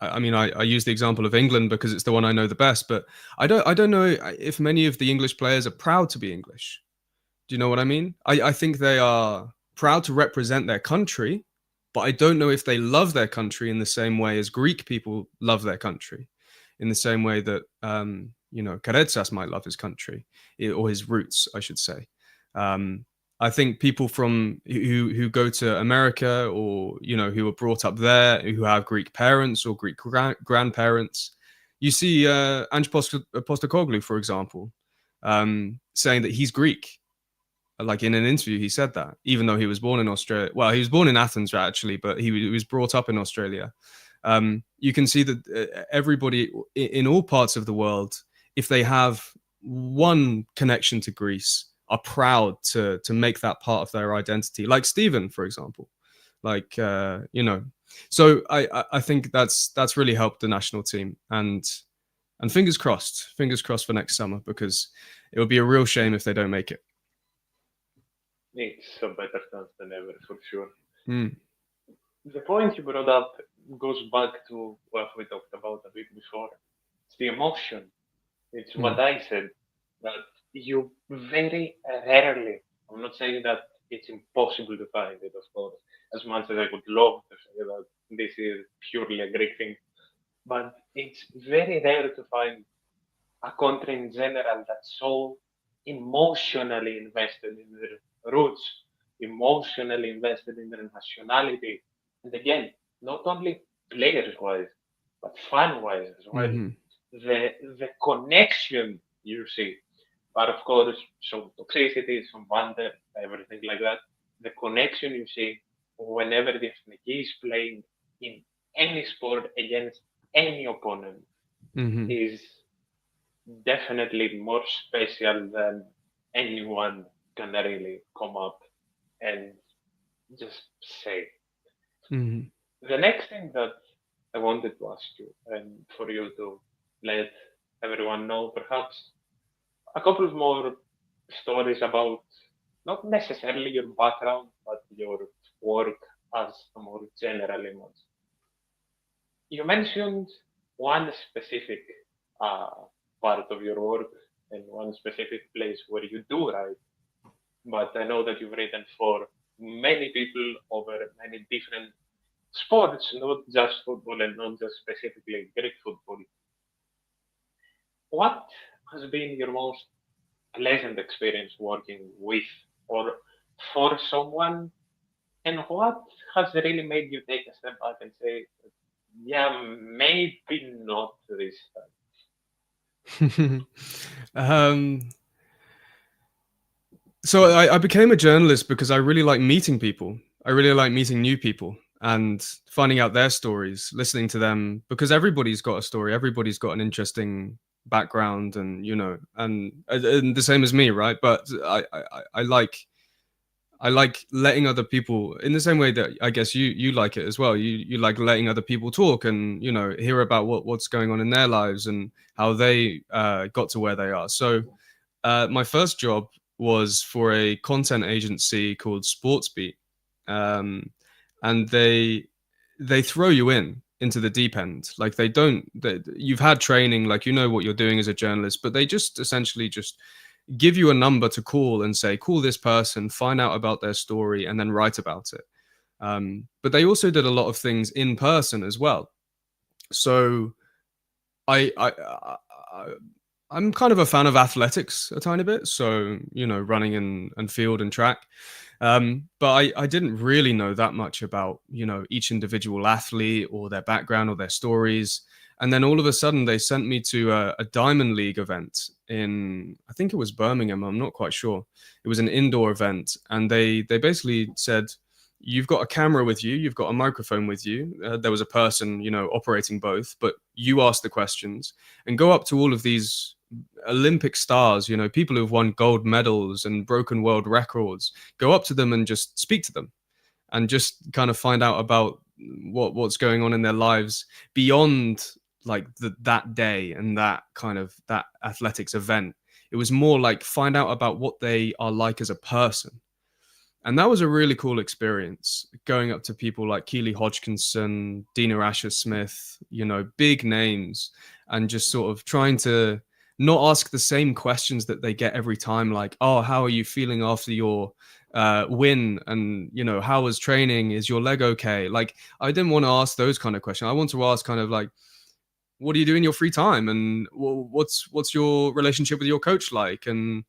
I mean, I use the example of England because it's the one I know the best, but I don't know if many of the English players are proud to be English. Do you know what I mean? I think they are proud to represent their country, but I don't know if they love their country in the same way as Greek people love their country, in the same way that Karetsas might love his country, or his roots, I should say. I think people from who go to America, or who are brought up there, who have Greek parents or Greek grandparents, you see Ange Postecoglou, for example, saying that he's Greek. Like in an interview, he said that, even though he was born in Australia. Well, he was born in Athens, actually, but he was brought up in Australia. You can see that everybody in all parts of the world, if they have one connection to Greece, are proud to make that part of their identity. Like Stephen, for example. Like, So I think that's really helped the national team. And fingers crossed for next summer, because it would be a real shame if they don't make it. It's a better chance than ever, for sure. Mm. The point you brought up goes back to what we talked about a bit before. It's the emotion. It's what I said, that you very rarely, I'm not saying that it's impossible to find it, of course, as much as I would love to say that this is purely a Greek thing, but it's very rare to find a country in general that's so emotionally invested in their roots, emotionally invested in their nationality. And again, not only players wise, but fan wise as well. Mm-hmm. The connection you see, but of course, some toxicity, some wonder, everything like that. The connection you see whenever the Ethnic is playing in any sport against any opponent is definitely more special than anyone can really come up and just say. The next thing that I wanted to ask you, and for you to let everyone know, perhaps a couple of more stories about not necessarily your background, but your work as a more general image. You mentioned one specific part of your work and one specific place where you do write, but I know that you've written for many people over many different sports, not just football and not just specifically Greek football. What has been your most pleasant experience working with or for someone, and what has really made you take a step back and say, yeah, maybe not this time? So I became a journalist because I really like meeting people. I really like meeting new people and finding out their stories, listening to them, because everybody's got a story. Everybody's got an interesting background, and and the same as me, right? But I like letting other people, in the same way that I guess you like it as well. You like letting other people talk and hear about what's going on in their lives and how they got to where they are. So my first job was for a content agency called SportsBeat, and they throw you into the deep end. Like you've had training, like what you're doing as a journalist, but they just essentially just give you a number to call and say, call this person, find out about their story, and then write about it. But they also did a lot of things in person as well. So I'm kind of a fan of athletics a tiny bit. So, running and field and track. But I didn't really know that much about, each individual athlete or their background or their stories. And then all of a sudden they sent me to a Diamond League event in, I think it was Birmingham. I'm not quite sure. It was an indoor event. And they basically said, you've got a camera with you, you've got a microphone with you. There was a person, operating both, but you ask the questions and go up to all of these Olympic stars, people who've won gold medals and broken world records. Go up to them and just speak to them. and just kind of find out about what's going on in their lives beyond like that day and that athletics event. It was more like find out about what they are like as a person. And that was a really cool experience, going up to people like Keely Hodgkinson, Dina Asher-Smith, big names, and just sort of trying to not ask the same questions that they get every time, like, oh, how are you feeling after your win? And, how was training? Is your leg okay? Like, I didn't want to ask those kind of questions. I want to ask kind of like, what do you do in your free time? And what's your relationship with your coach like? And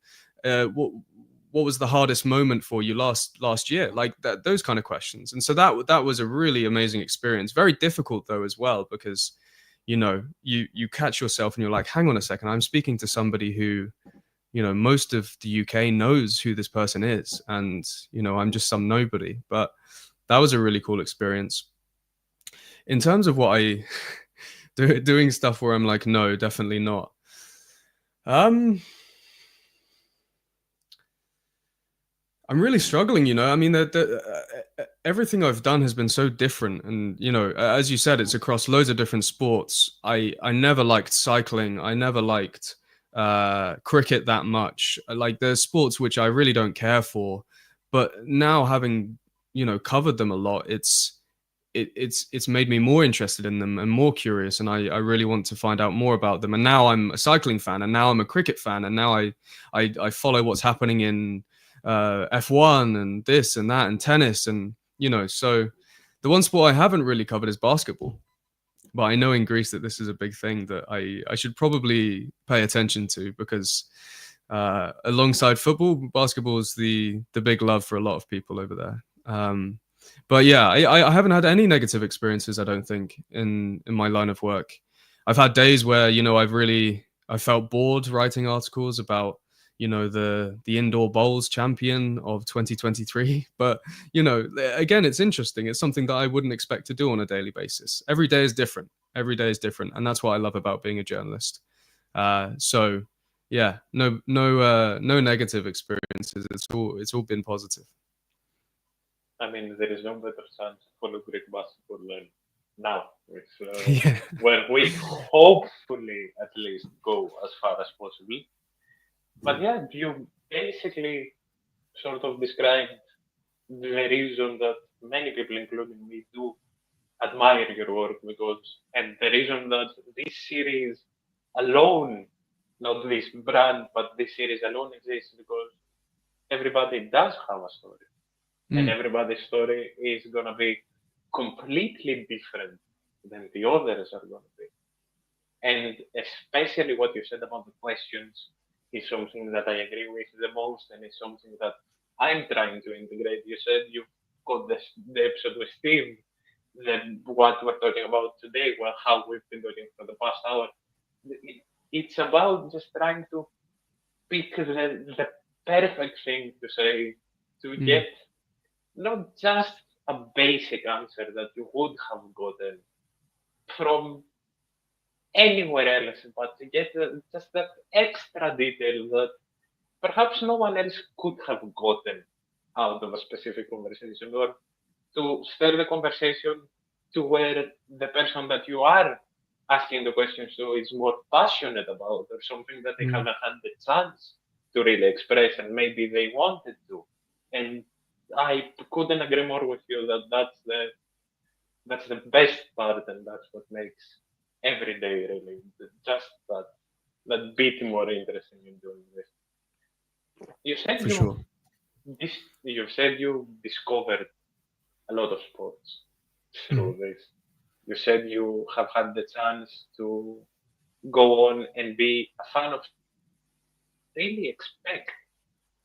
what was the hardest moment for you last year? Like those kind of questions. And so that was a really amazing experience. Very difficult though as well, because you catch yourself and you're like, hang on a second, I'm speaking to somebody who, most of the UK knows who this person is, and I'm just some nobody. But that was a really cool experience. In terms of what I doing stuff where I'm like, no, definitely not. I'm really struggling, I mean, everything I've done has been so different. And, as you said, it's across loads of different sports. I never liked cycling. I never liked cricket that much. Like there's sports which I really don't care for. But now having, covered them a lot, it's made me more interested in them and more curious. And I really want to find out more about them. And now I'm a cycling fan, and now I'm a cricket fan. And now I follow what's happening in F1 and this and that and tennis, and so the one sport I haven't really covered is basketball, but I know in Greece that this is a big thing that I should probably pay attention to, because alongside football, basketball is the big love for a lot of people over there. But yeah, I haven't had any negative experiences, I don't think, in my line of work. I've had days where I felt bored writing articles about the indoor bowls champion of 2023. But, again, it's interesting. It's something that I wouldn't expect to do on a daily basis. Every day is different. And that's what I love about being a journalist. So yeah, no negative experiences. It's all been positive. I mean, there is no better chance to follow Greek basketball than now, where we hopefully at least go as far as possible. But yeah, you basically sort of described the reason that many people, including me, do admire your work, and the reason that this series alone, not this brand, but this series alone exists, because everybody does have a story. And everybody's story is going to be completely different than the others are going to be. And especially what you said about the questions is something that I agree with the most, and it's something that I'm trying to integrate. You said you got the episode with Steve, then what we're talking about today, well, how we've been talking for the past hour. It's about just trying to pick the perfect thing to say to get not just a basic answer that you would have gotten from anywhere else, but to get just that extra detail that perhaps no one else could have gotten out of a specific conversation, or to stir the conversation to where the person that you are asking the questions to is more passionate about, or something that they haven't had the chance to really express and maybe they wanted to. And I couldn't agree more with you that that's the best part, and that's what makes every day really just that bit more interesting in doing this. You said you said you discovered a lot of sports through this. You said you have had the chance to go on and be a fan of really expect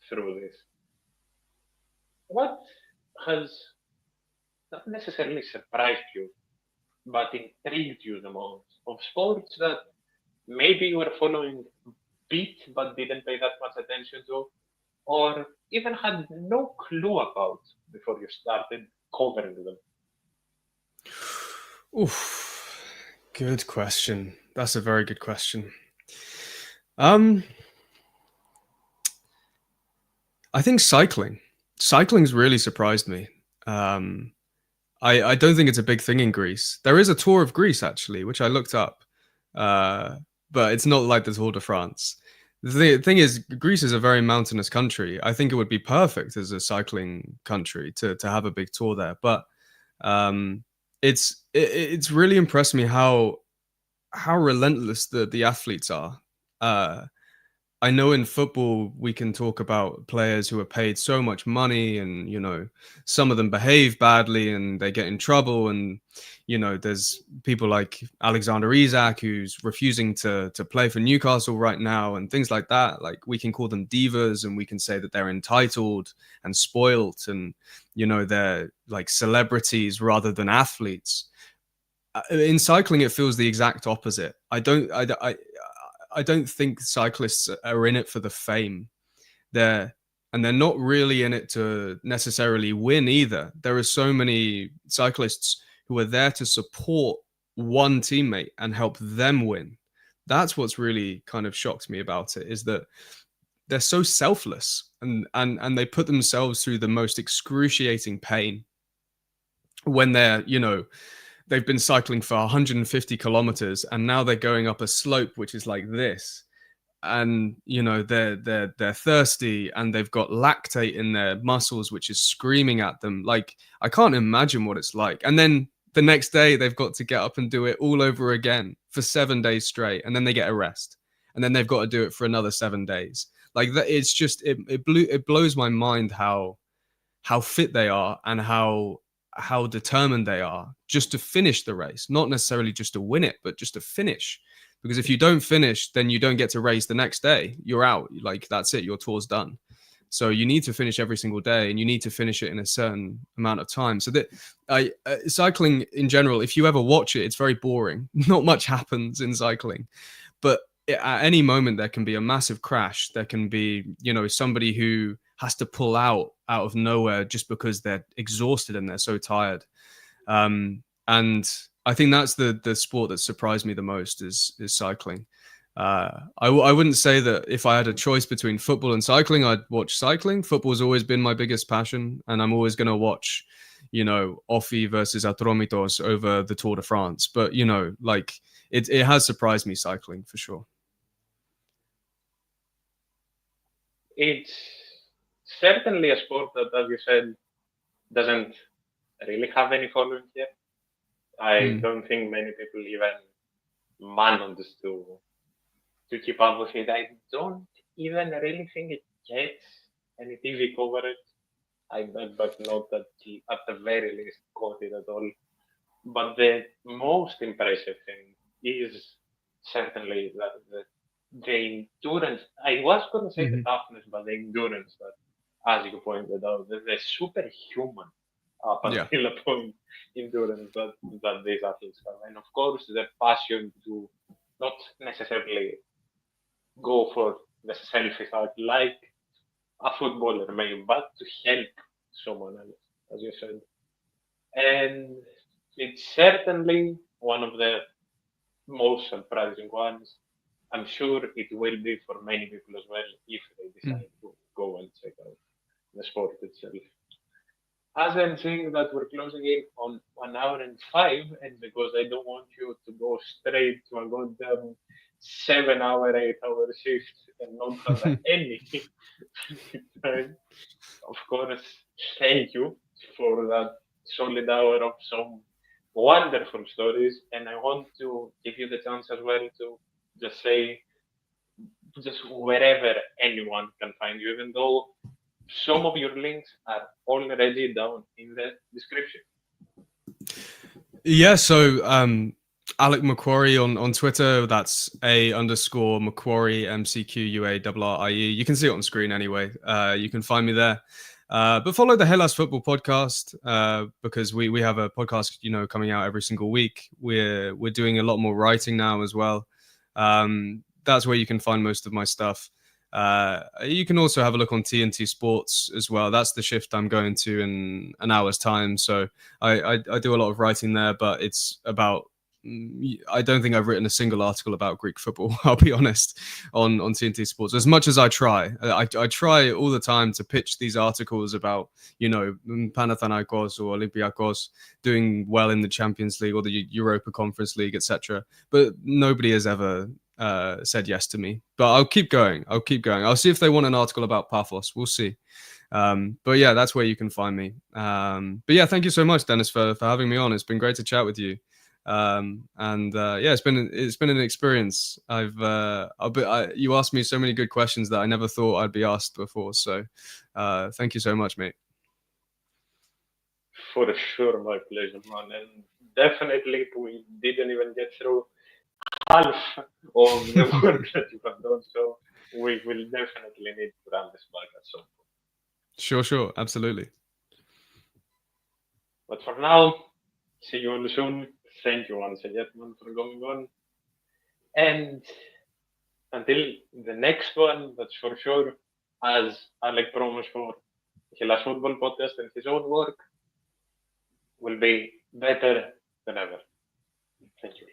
through this. What has not necessarily surprised you, but intrigued you the most of sports that maybe you were following bit but didn't pay that much attention to, or even had no clue about before you started covering them? Oof, good question. That's a very good question. I think cycling's really surprised me. I don't think it's a big thing in Greece. There is a Tour of Greece, actually, which I looked up, but it's not like the Tour de France. The thing is, Greece is a very mountainous country. I think it would be perfect as a cycling country to have a big tour there. But it's really impressed me how relentless the athletes are. I know in football we can talk about players who are paid so much money, and some of them behave badly and they get in trouble, and there's people like Alexander Isak who's refusing to play for Newcastle right now, and things like that. Like, we can call them divas, and we can say that they're entitled and spoilt, and they're like celebrities rather than athletes. In cycling, it feels the exact opposite. I don't think cyclists are in it for the fame. They're not really in it to necessarily win either. There are so many cyclists who are there to support one teammate and help them win. That's what's really kind of shocked me about it, is that they're so selfless, and they put themselves through the most excruciating pain when they're, they've been cycling for 150 kilometers, and now they're going up a slope which is like this, and they're thirsty, and they've got lactate in their muscles which is screaming at them. Like, I can't imagine what it's like. And then the next day they've got to get up and do it all over again for 7 days straight, and then they get a rest, and then they've got to do it for another 7 days. Like, that, it's just it blows my mind how fit they are, and how determined they are just to finish the race, not necessarily just to win it, but just to finish. Because if you don't finish, then you don't get to race the next day. You're out. Like, that's it. Your tour's done. So you need to finish every single day, and you need to finish it in a certain amount of time. So that cycling in general, if you ever watch it, it's very boring. Not much happens in cycling, but at any moment there can be a massive crash. There can be, somebody who has to pull out of nowhere just because they're exhausted and they're so tired. And I think that's the sport that surprised me the most is cycling. I wouldn't say that if I had a choice between football and cycling, I'd watch cycling. Football's always been my biggest passion, and I'm always going to watch, Offi versus Atromitos over the Tour de France. But, like, it has surprised me, cycling, for sure. It's certainly a sport that, as you said, doesn't really have any following here. I don't think many people even manage to keep up with it. I don't even really think it gets any TV coverage. But not that at the very least caught it at all. But the most impressive thing is certainly the endurance. I was going to say the toughness, but the endurance that, as you pointed out, the superhuman up until a point endurance that these athletes have. And of course, the passion to not necessarily go for the selfish out like a footballer may, but to help someone else, as you said. And it's certainly one of the most surprising ones. I'm sure it will be for many people as well if they decide to go and check out the sport itself. As I'm saying that we're closing in on 1 hour and 5, and because I don't want you to go straight to a goddamn 7-hour, 8-hour shift and not have any time, of course, thank you for that solid hour of some wonderful stories. And I want to give you the chance as well to just say, just wherever anyone can find you, even though some of your links are already down in the description. Yeah, so Alec McQuarrie on Twitter, that's _McQuarrie, McQuarrie. You can see it on screen anyway. You can find me there. But follow the Hellasfootball podcast because we have a podcast, coming out every single week. We're doing a lot more writing now as well. That's where you can find most of my stuff. You can also have a look on TNT Sports as well. That's the shift I'm going to in an hour's time. So I do a lot of writing there, but it's about I don't think I've written a single article about Greek football. I'll be honest, on TNT Sports. As much as I try, I try all the time to pitch these articles about, you know, Panathinaikos or Olympiacos doing well in the Champions League or the Europa Conference League, etc. But nobody has ever said yes to me. But I'll keep going. I'll see if they want an article about Paphos. We'll see. But yeah, that's where you can find me. But yeah, thank you so much, Dennis, for having me on. It's been great to chat with you. Yeah, it's been an experience. You asked me so many good questions that I never thought I'd be asked before. So thank you so much, mate. For sure, my pleasure, man. And definitely, we didn't even get through half of the work that you have done. So we will definitely need to run this back at some point. Sure, absolutely. But for now, see you all soon. Thank you once again, man, for going on. And until the next one, that's for sure, as Alec promised for Hellasfootball podcast and his own work, will be better than ever. Thank you.